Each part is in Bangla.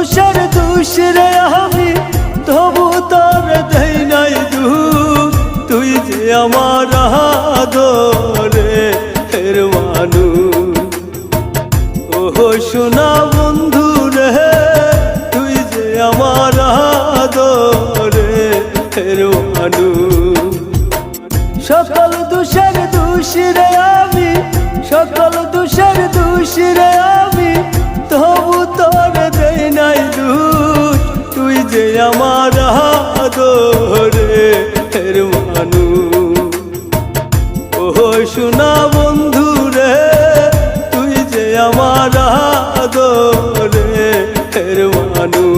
দোষের দোষ রে আমি, তবু তোর দেই নাই দুঃখ। তুই যে আমার আদরের মানুষ, ও সোনা বন্ধু রে, তুই যে আমার আদরের মানুষ। সকল দোষের দোষ রে আমি, সকল দোষের দোষ রে আমি, তবু তোর দেই নাই দুঃখ। তুই যে আমার আদরের মানুষ, ও সোনা বন্ধু রে, তুই যে আমার আদরের মানুষ।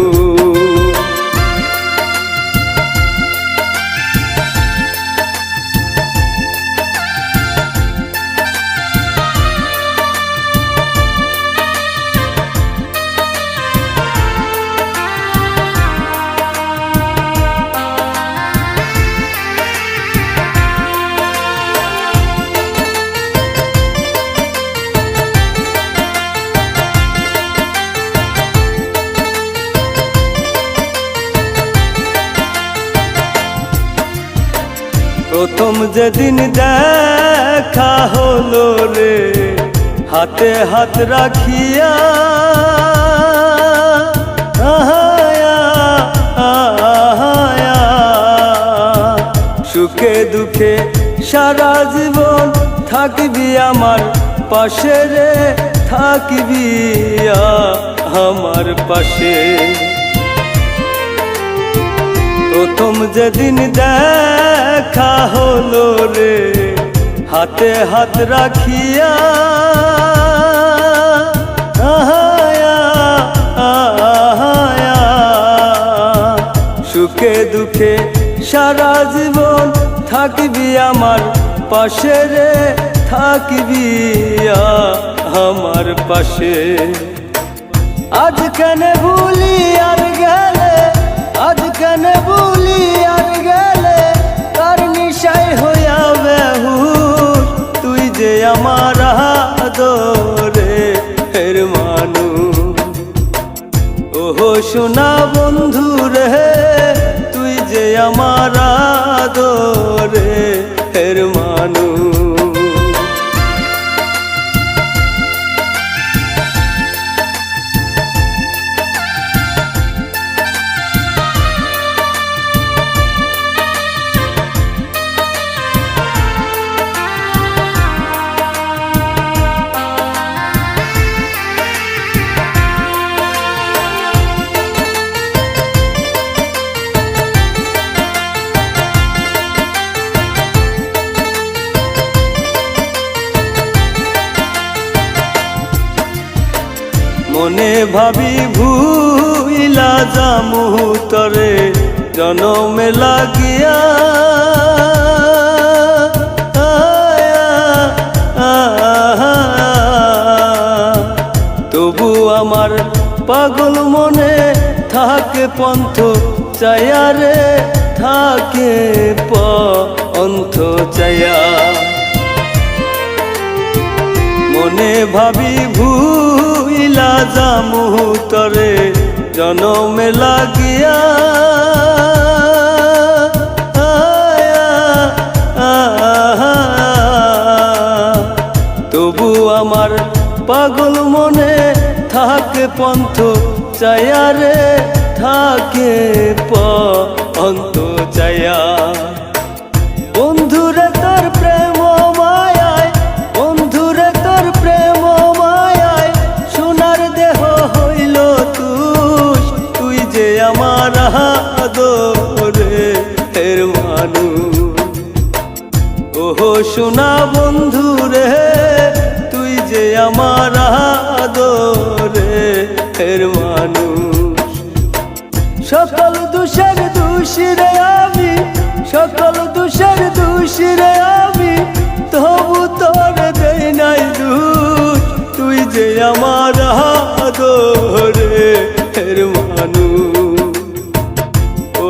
প্রথম যেদিন দেখা হলো রে, হাতে হাত রাখিয়া, সুখে দুঃখে সারা জীবন থাকবি আমার পাশে রে, থাকবি আমার পাশে। প্রথম যেদিন দেখা হলো রে, হাতে হাত রাখিয়া, সুখে দুঃখে সারা জীবন থাকবি আমার পাশে রে, থাকবি আমার পাশে। আজ কেন ভুলি আর গেলে, আজ কেন ভুলি আর গেলে, কার নিশায় হইয়া বেহুশ। তুই যে আমার আদরের মানুষ, ও সোনা বন্ধু রে, তুই যে আমার আদরের মানুষ। মনে ভাবি ভুইলা যামু তরে জনমে লাগিয়া, তবু আমার পাগল মনে থাকে পন্থ চায়া রে, থাকে পন্থ চায়া। মনে ভাবি ভুইলা যামু তরে জনমে লাগিয়া, তবু আমার পাগল মনে থাকে পন্থ চায়া রে, থাকে পন্থ চায়া। বন্ধুরে তোর প্রেম মায়ায়, বন্ধুরে তোর প্রেম মায়ায়, সোনার দেহ হইল তুষ। তুই যে আমার আদরের মানুষ, ও সোনা বন্ধু রে, তুই যে আমার আদরের মানুষ। সকল দোষের দোষ রে আমি, সকল দোষের দোষ রে আমি, তবু তোর দেই নাই দুঃখ। তুই যে আমার আদরের মানুষ, ও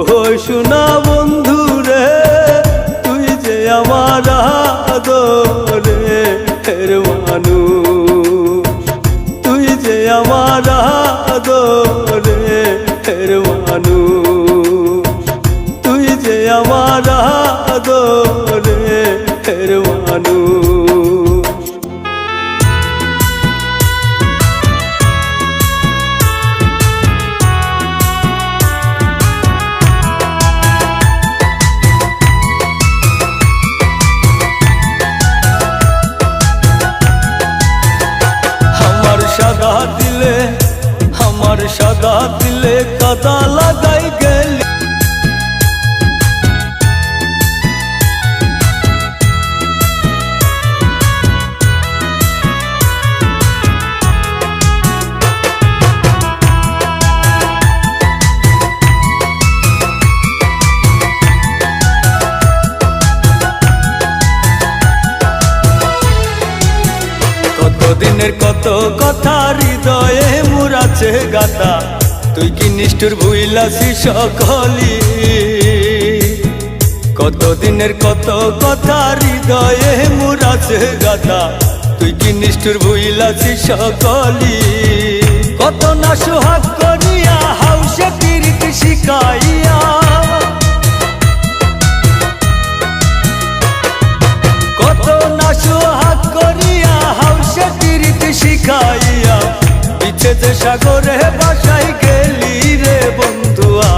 সোনা বন্ধু রে, তুই যে আমার আদরের মানুষ, তুই যে আমার আদরের আদরের মানুষ, তুই যে আমার আদরের মানুষ। আমার সাদা দিলে কাদা লাগাই গেলি, কতদিনের কত কথা হৃদয়ে মুরাছে গাতা, তুই কি নিষ্ঠুর ভুইলাছি সকলি। কতদিনের কত কথা হৃদয়ে মুরাছে গাতা, তুই কি নিষ্ঠুর ভুইলাছি সকলি। কত না সোহাগ করিয়া হাউসে পিরিত শিখাইয়া, কত না সোহাগ করিয়া হাউসে পিরিত শিখাইয়া, পিছেতে সাগরে বাসাই গেলি রে বন্ধুয়া,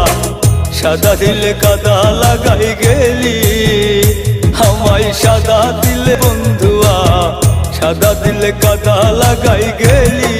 সাদা দিলে কাদা লাগাই গেলি। আমায় সাদা দিলে বন্ধুয়া, সাদা দিলে কাদা লাগাই গেলি।